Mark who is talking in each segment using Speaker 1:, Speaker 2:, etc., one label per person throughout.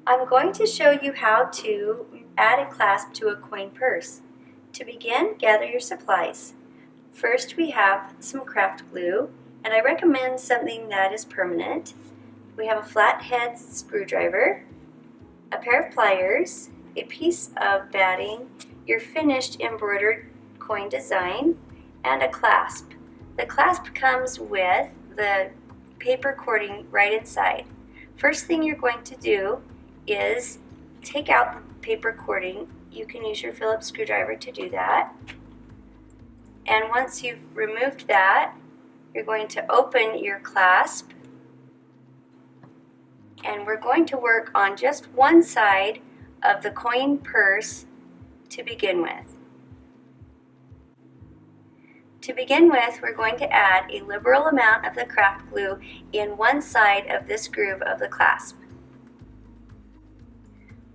Speaker 1: I'm going to show you how to add a clasp to a coin purse. To begin, gather your supplies. First, we have some craft glue, and I recommend something that is permanent. We have a flathead screwdriver, a pair of pliers, a piece of batting, your finished embroidered coin design, and a clasp. The clasp comes with the paper cording right inside. First thing you're going to do is take out the paper cording. You can use your Phillips screwdriver to do that. And once you've removed that, you're going to open your clasp, and we're going to work on just one side of the coin purse to begin with. To begin with, we're going to add a liberal amount of the craft glue in one side of this groove of the clasp.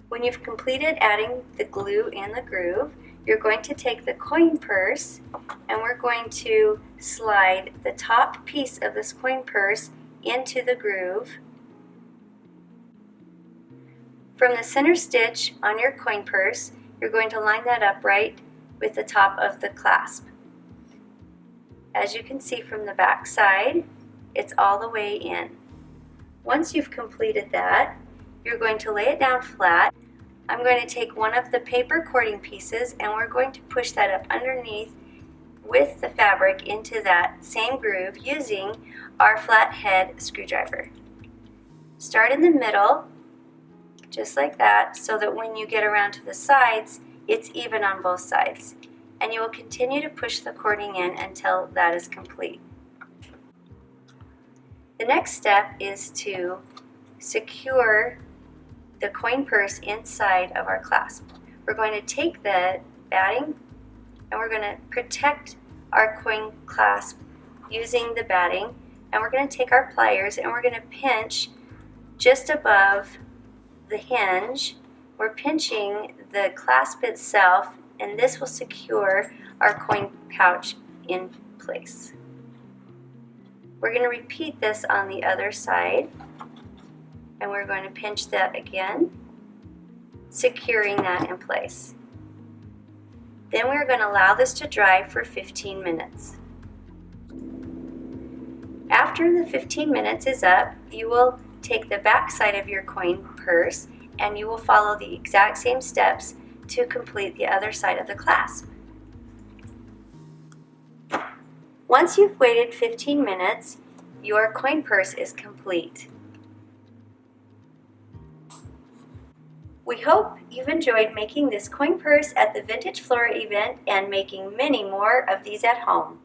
Speaker 1: When you've completed adding the glue in the groove, you're going to take the coin purse and we're going to slide the top piece of this coin purse into the groove. From the center stitch on your coin purse, you're going to line that up right with the top of the clasp. As you can see from the back side, it's all the way in. Once you've completed that, you're going to lay it down flat. I'm going to take one of the paper cording pieces and we're going to push that up underneath with the fabric into that same groove using our flathead screwdriver. Start in the middle, just like that, so that when you get around to the sides, it's even on both sides. And you will continue to push the cording in until that is complete. The next step is to secure the coin purse inside of our clasp. We're going to take the batting and we're going to protect our coin clasp using the batting, and we're going to take our pliers and we're going to pinch just above the hinge. We're pinching the clasp itself, and this will secure our coin pouch in place. We're going to repeat this on the other side, and we're going to pinch that again, securing that in place. Then we're going to allow this to dry for 15 minutes. After the 15 minutes is up, you will take the back side of your coin purse and you will follow the exact same steps to complete the other side of the clasp. Once you've waited 15 minutes, your coin purse is complete. We hope you've enjoyed making this coin purse at the Vintage Flora event and making many more of these at home.